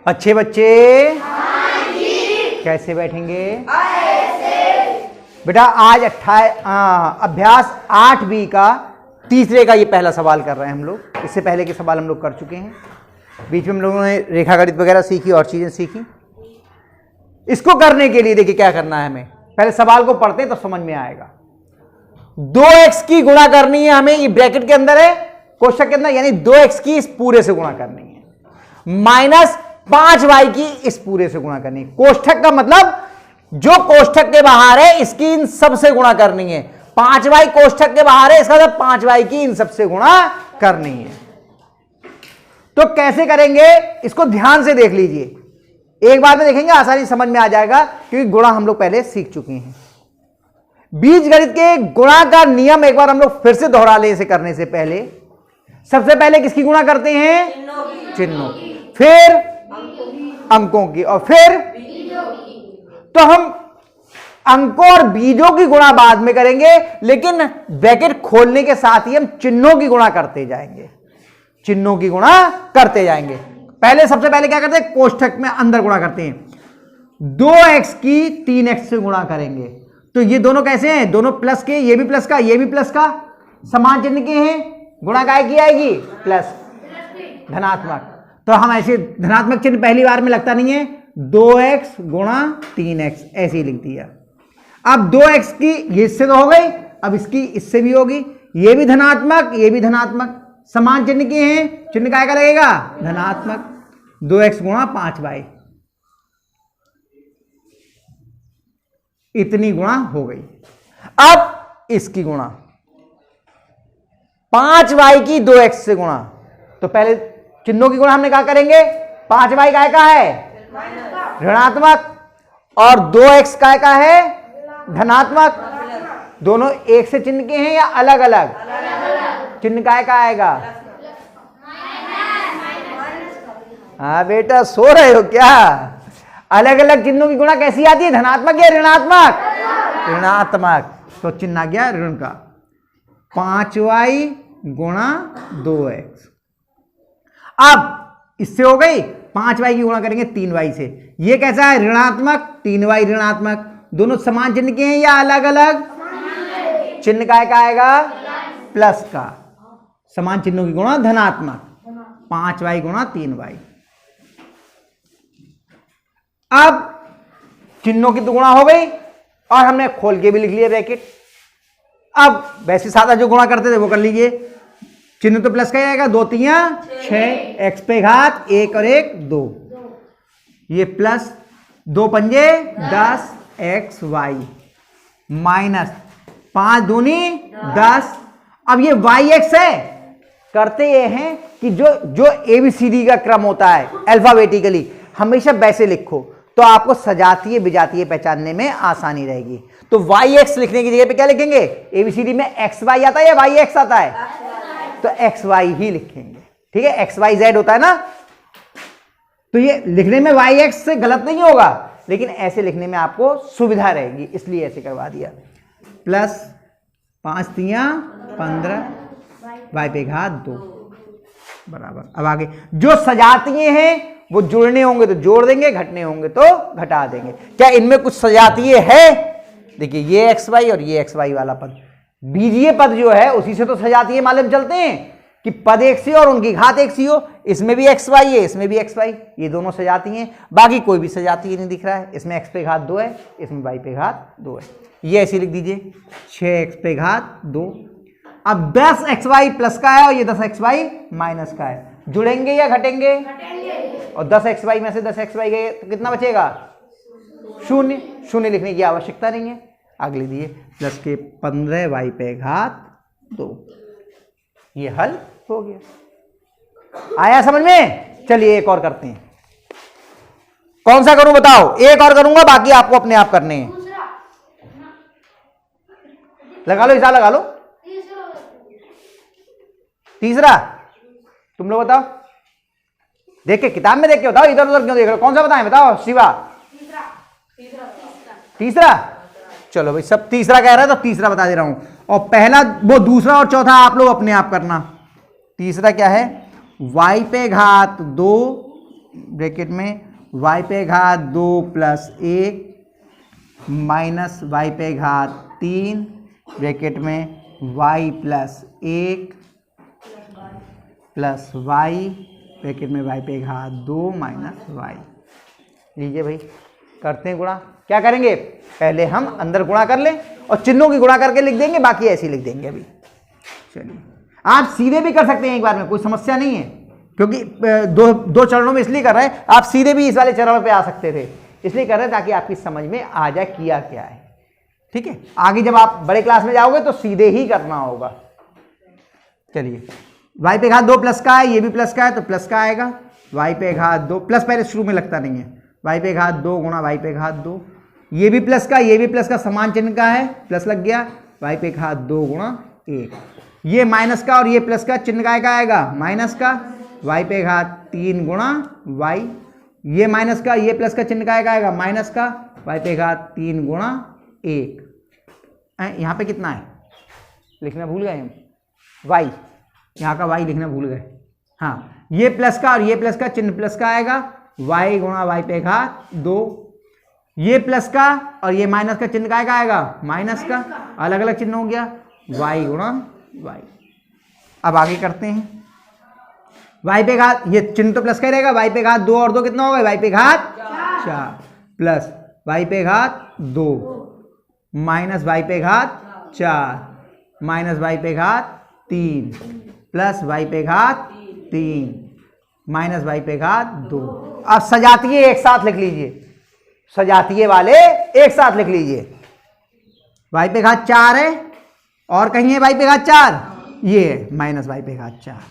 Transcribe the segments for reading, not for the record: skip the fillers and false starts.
अच्छे बच्चे कैसे बैठेंगे? बेटा आज अभ्यास 8B का तीसरे का ये पहला सवाल कर रहे हैं हम लोग। इससे पहले के सवाल हम लोग कर चुके हैं। बीच में हम लोगों ने रेखागणित वगैरह सीखी और चीजें सीखी। इसको करने के लिए देखिए क्या करना है हमें। पहले सवाल को पढ़ते हैं तो समझ में आएगा। 2x की गुणा करनी है हमें, ये ब्रैकेट के अंदर है, कोष्ठक के अंदर, यानी 2x की इस पूरे से गुणा करनी है, माइनस 5y की इस पूरे से गुणा करनी है। कोष्ठक का मतलब जो कोष्ठक के बाहर है इसकी इन सब से गुणा करनी है। 5y कोष्ठक के बाहर है, इसका मतलब 5y की इन सब से गुणा करनी है। तो कैसे करेंगे इसको ध्यान से देख लीजिए, एक बार में देखेंगे आसानी समझ में आ जाएगा, क्योंकि गुणा हम लोग पहले सीख चुके हैं। बीजगणित के गुणा का नियम एक बार हम लोग फिर से दोहरा लें। इसे करने से पहले सबसे पहले किसकी गुणा करते हैं? चिन्हों की, फिर अंकों की, और फिर तो हम अंकों और बीजों की गुणा बाद में करेंगे, लेकिन ब्रैकेट खोलने के साथ ही हम चिन्हों की गुणा करते जाएंगे। चिन्हों की गुणा करते जाएंगे। पहले सबसे पहले क्या करते हैं? कोष्ठक में अंदर गुणा करते हैं। 2x की 3x से गुणा करेंगे, तो ये दोनों कैसे हैं? दोनों प्लस के, ये भी प्लस का, ये भी प्लस का, समान चिन्ह के हैं, गुणा काय की आएगी? प्लस, धनात्मक। तो हम ऐसे धनात्मक चिन्ह पहली बार में लगता नहीं है, 2x गुणा 3x ऐसे ही लिख दिया। अब 2x की ये इससे तो हो गई, अब इसकी इससे भी होगी, ये भी धनात्मक, ये भी धनात्मक, समान चिन्ह के हैं, चिन्ह काय का लगेगा? धनात्मक। 2x गुणा 5y, इतनी गुणा हो गई। अब इसकी गुणा 5y की 2x से गुणा, तो पहले चिन्हों की गुणा हमने क्या करेंगे? 5y काय का है? ऋणात्मक, और 2x काय का है? धनात्मक। दोनों एक से चिन्ह के हैं या अलग अलग? चिन्ह काय का आएगा? हाँ बेटा, सो रहे हो क्या? अलग अलग चिन्हों की गुणा कैसी आती है? धनात्मक या ऋणात्मक? ऋणात्मक। तो चिन्ह आ गया ऋण का। 5y गुणा 2x। अब इससे हो गई, 5y की गुणा करेंगे 3y से। ये कैसा है? ऋणात्मक, 3y ऋणात्मक। दोनों समान चिन्ह के हैं या अलग अलग? चिन्ह काय का आएगा? प्लस का। समान चिन्हों की गुणा धनात्मक, 5y गुणा 3y। अब चिन्हों की तो गुणा हो गई और हमने खोल के भी लिख लिया ब्रैकेट। अब वैसे सादा जो गुणा करते थे वो कर लीजिए। चिन्ह तो प्लस का ही आएगा, 2 3 6, x पे घात 1 और 1 2, ये प्लस 2 पंजे 10 xy माइनस 5 दूनी 10। अब ये yx है। करते ये हैं कि जो ABCD का क्रम होता है अल्फाबेटिकली, हमेशा वैसे लिखो तो आपको सजातीय विजातीय पहचानने में आसानी रहेगी। तो yx लिखने की जगह पे क्या लिखेंगे? ABCD में xy आता है या yx आता है? तो xy ही लिखेंगे। ठीक है, xyz होता है ना, तो ये लिखने में yx से गलत नहीं होगा, लेकिन ऐसे लिखने में आपको सुविधा रहेगी, इसलिए ऐसे करवा दिया। प्लस 5 3 15 y पे घात 2 बराबर। अब आगे जो सजातीय हैं वो जुड़ने होंगे तो जोड़ देंगे, घटने होंगे तो घटा देंगे। क्या इनमें कुछ सजातीय है? देखिए ये xy और ये xy वाला पद, बीजीय पद जो है उसी से तो सजातीय मालूम चलते हैं कि पद एक सी और उनकी घात एक सी हो। इसमें भी xy है, इसमें भी xy, ये दोनों सजाती हैं। बाकी कोई भी सजातीय नहीं दिख रहा है। इसमें x पे घात 2 है, इसमें y पे घात 2 है। ये ऐसे लिख दीजिए, 6x पे घात 2। अब 10xy प्लस का है और ये 10xy माइनस का है, जुड़ेंगे या घटेंगे? और 10xy में से 10xy गए तो कितना बचेगा? 0। 0 लिखने की आवश्यकता नहीं है। अगले दिए प्लस के 15y पे घात 2, ये हल हो गया। आया समझ में? चलिए एक और करते हैं। कौन सा करूं बताओ? एक और करूंगा, बाकी आपको अपने आप करने हैं। लगा लो, हिसाब लगा लो। तीसरा तुम लोग बताओ, देख के किताब में देख के बताओ, इधर उधर क्यों देख रहे हो? कौन सा बताएं? बताओ शिवा। तीसरा चलो भाई, सब तीसरा कह रहा है तो तीसरा बता दे रहा हूं। और पहला वो दूसरा और चौथा आप लोग अपने आप करना। तीसरा क्या है? y पे घात 2 ब्रैकेट में y पे घात 2 प्लस 1 माइनस y पे घात 3 ब्रैकेट में y plus 1 plus y bracket में y पे घात 2 माइनस y। लीजिए भाई, करते हैं गुणा। क्या करेंगे, पहले हम अंदर गुणा कर लें और चिन्हों की गुणा करके लिख देंगे, बाकी ऐसे ही लिख देंगे अभी। चलिए, आप सीधे भी कर सकते हैं एक बार में, कोई समस्या नहीं है, क्योंकि दो चरणों में इसलिए कर रहे हैं। आप सीधे भी इस वाले चरण पे आ सकते थे, इसलिए कर रहे हैं ताकि आपकी समझ में आ जाए किया क्या है। ठीक है, आगे जब आप बड़े क्लास में जाओगे तो सीधे ही करना होगा। चलिए, y पे घात 2 प्लस का है, ये भी प्लस का है तो प्लस का आएगा। y पे घात 2 प्लस पहले शुरू में लगता नहीं है, y पे घात 2 गुणा y पे घात 2, ये भी प्लस का, ये भी प्लस का, समान चिन्ह का है, प्लस लग गया। y पे घात 2 गुणा 1, ये माइनस का और ये प्लस का, चिन्ह का आएगा माइनस का। y पे घात 3 गुणा y, ये माइनस का, ये प्लस का, चिन्ह का आएगा माइनस का। y पे घात 3 गुणा 1। यहाँ पे कितना है लिखना भूल गए हम, y, यहाँ का y लिखना भूल गए। हाँ, ये प्लस का और ये प्लस का, चिन्ह प्लस का आएगा, y गुणा y पे घात 2, ये प्लस का और ये माइनस का, चिन्ह का आएगा माइनस का, अलग अलग चिन्ह हो गया, y गुणा y। अब आगे करते हैं, y पे घात, ये चिन्ह तो प्लस का ही रहेगा, y पे घात 2 और 2 कितना होगा, y पे घात 4 प्लस y पे घात 2 माइनस y पे घात 4 माइनस y पे घात 3 प्लस y पे घात 3 माइनस y पे घात 2। अब सजातीय एक साथ लिख लीजिए, सजातीय वाले एक साथ लिख लीजिए। y पे घात 4 है और कहीं है y पे घात 4, ये है माइनस y पे घात 4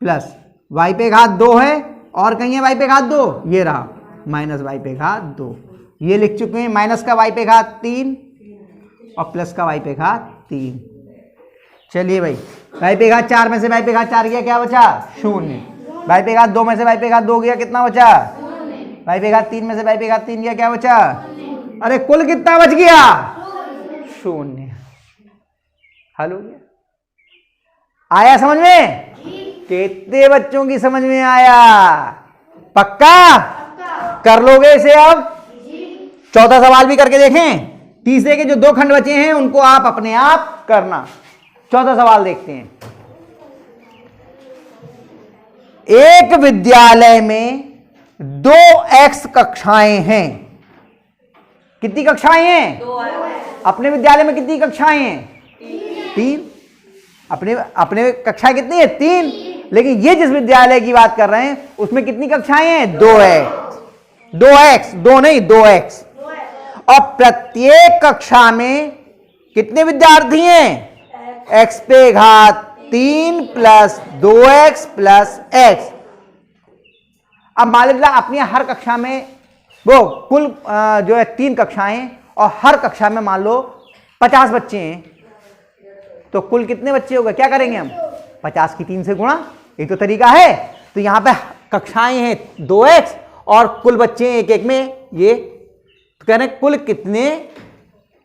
प्लस y पे घात 2 है और कहीं है y पे घात 2, ये रहा माइनस y पे घात 2, ये लिख चुके हैं। माइनस का y पे घात 3 और प्लस का y पे घात 3। चलिए भाई, y पे घात 4 में से y पे घात 4 गया, क्या बचा, 0। y पे घात 2 में से y पे घात 2 गया, कितना बचा, y पे घात 3 में से y पे घात 3 गया, क्या बचा, अरे कुल कितना बच गया, 0। हल हो गया। आया समझ में, कितने बच्चों की समझ में आया, पक्का कर लोगे इसे। अब चौथा सवाल भी करके देखें, तीसरे के जो 2 खंड बचे हैं उनको आप अपने आप करना। चौथा सवाल देखते हैं, एक विद्यालय में 2x कक्षाएं हैं। कितनी कक्षाएं हैं, 2x। अपने विद्यालय में कितनी कक्षाएं हैं, 3। अपने कक्षाएं कितनी है, 3। लेकिन ये जिस विद्यालय की बात कर रहे हैं उसमें कितनी कक्षाएं हैं, 2x, 2 नहीं 2x। और प्रत्येक कक्षा में कितने विद्यार्थी हैं, x पे घात 3 प्लस 2x प्लस x। अब मान लीजिए अपनी हर कक्षा में वो कुल जो है 3 कक्षाएं और हर कक्षा में मान लो 50 बच्चे हैं, तो कुल कितने बच्चे होंगे, क्या करेंगे हम, 50 की 3 से गुणा, ये तो तरीका है। तो यहां पे कक्षाएं हैं 2x और कुल बच्चे हैं एक एक में, ये तो कह रहे हैं कुल कितने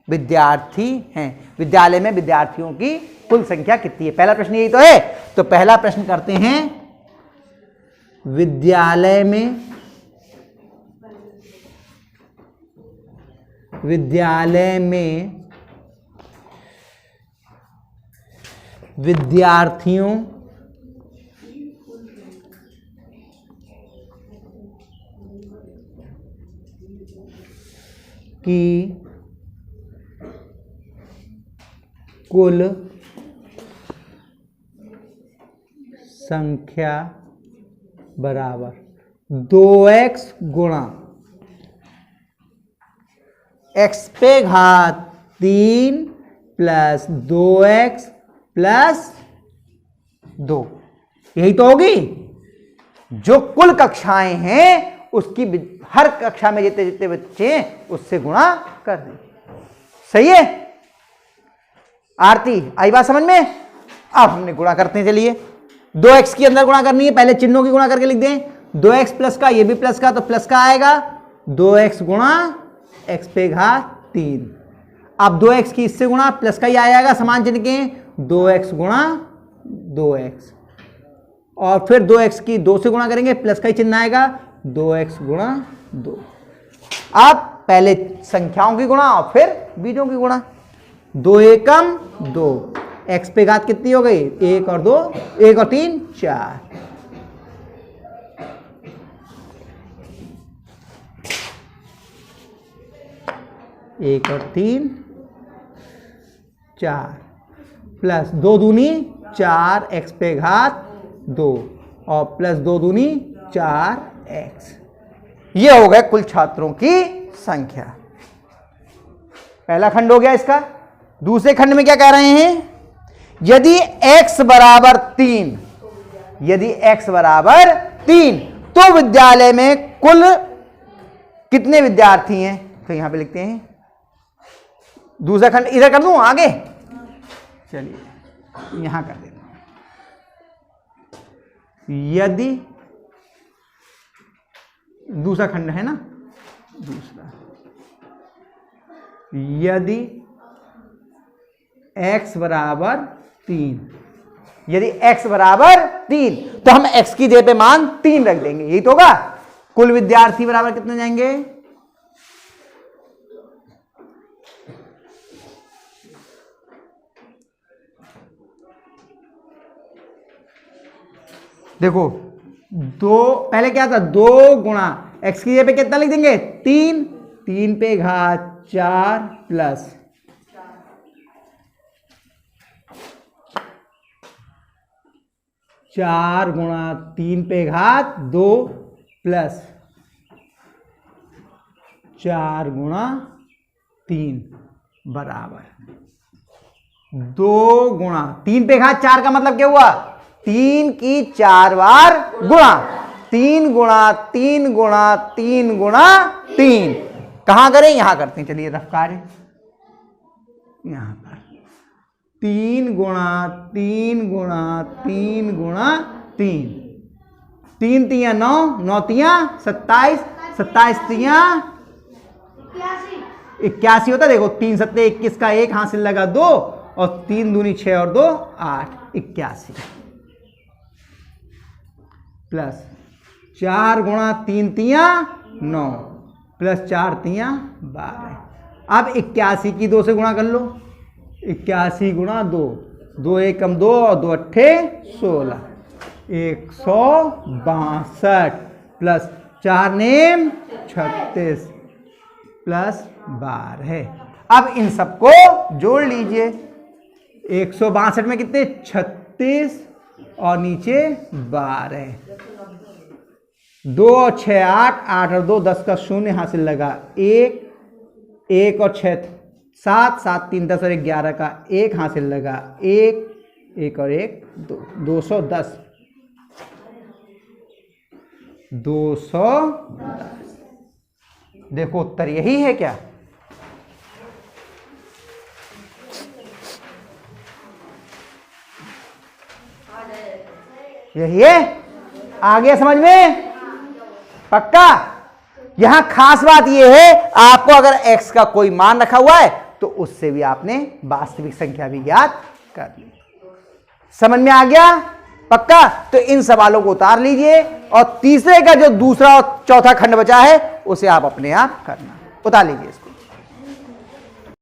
विद्यार्थी हैं, विद्यालय में विद्यार्थियों की कुल संख्या कितनी है। पहला प्रश्न यही तो है। तो पहला प्रश्न करते हैं, विद्यालय में विद्यार्थियों की कुल संख्या बराबर 2x गुणा x पे घात 3 प्लस 2x प्लस 2। यही तो होगी, जो कुल कक्षाएं हैं उसकी हर कक्षा में जितने जितने बच्चे हैं उससे गुणा कर दें। सही है आरती, आई बात समझ में। अब हमने गुणा करते हैं, चलिए 2x के अंदर गुणा करनी है, पहले चिन्हों की गुणा करके लिख दें। 2x प्लस का, ये भी प्लस का, तो प्लस का आएगा 2x गुणा x पे घात 3। अब 2x की इससे गुणा, प्लस का ही आएगा समान चिन्ह के, 2x गुणा 2x और फिर 2x की 2 से गुणा करेंगे, प्लस का ही चिन्ह आएगा, 2x गुणा 2। अब पहले संख्याओं की गुणा और फिर बीजों की गुणा। 2 एकम 2, x पे घात कितनी हो गई, 1 और 2, 1 और 3 4। एक और 3 4 प्लस 2 दूनी 4 x पे घात 2 और प्लस 2 दूनी 4x। ये हो गए कुल छात्रों की संख्या। पहला खंड हो गया इसका। दूसरे खंड में क्या कह रहे हैं, यदि x बराबर 3, यदि x बराबर 3 तो विद्यालय में कुल कितने विद्यार्थी हैं। तो यहां पे लिखते हैं, दूसरा खंड इधर कर दूं आगे, चलिए यहां कर देता हूं। यदि दूसरा खंड है ना, दूसरा, यदि x बराबर 3, यदि x बराबर 3 तो हम x की जगह पे मान 3 रख देंगे, यही तो होगा। कुल विद्यार्थी बराबर कितने जाएंगे, देखो 2, पहले क्या था 2 गुणा x की जगह पे कितना लिख देंगे 3, 3 पे घात 4 प्लस 4 गुणा 3 पे घात 2 प्लस 4 गुणा 3 बराबर 2 गुणा 3 पे घात 4 का मतलब क्या हुआ, 3 की 4 बार गुणा, 3 गुणा 3 गुणा 3 गुणा 3। कहां करें, यहां करते हैं, चलिए रफ कार्य यहां पर 3 गुणा 3 गुणा 3 गुणा 3, 3 तिया 9, 9 तिया 27, 27 तिया 81 होता। देखो 3 सत्ते 21 का 1 हासिल लगा 2 और 3 दूनी 6 और 2 8, 81 प्लस 4 गुणा 3 तिया 9 प्लस 4 तिया 12। अब 81 की 2 से गुणा कर लो, 81 गुणा 2, 2 एकम 2 और 2 अट्ठे 16, 162 प्लस 4 नेम 36 प्लस 12। अब इन सबको जोड़ लीजिए, 162 में कितने 36 और नीचे 12, 2 और 6 8, 8 और 2 10 का 0 हासिल लगा 1, 1 और 6 7, 7 3 10 और 1 11 का 1 हासिल लगा 1, 1 और 1 2, 210, 210। देखो उत्तर यही है क्या, यही है। आ गया समझ में, पक्का। यहां खास बात यह है, आपको अगर x का कोई मान रखा हुआ है तो उससे भी आपने वास्तविक संख्या भी ज्ञात कर ली। समझ में आ गया, पक्का। तो इन सवालों को उतार लीजिए और तीसरे का जो दूसरा और चौथा खंड बचा है उसे आप अपने आप करना, उतार लीजिए।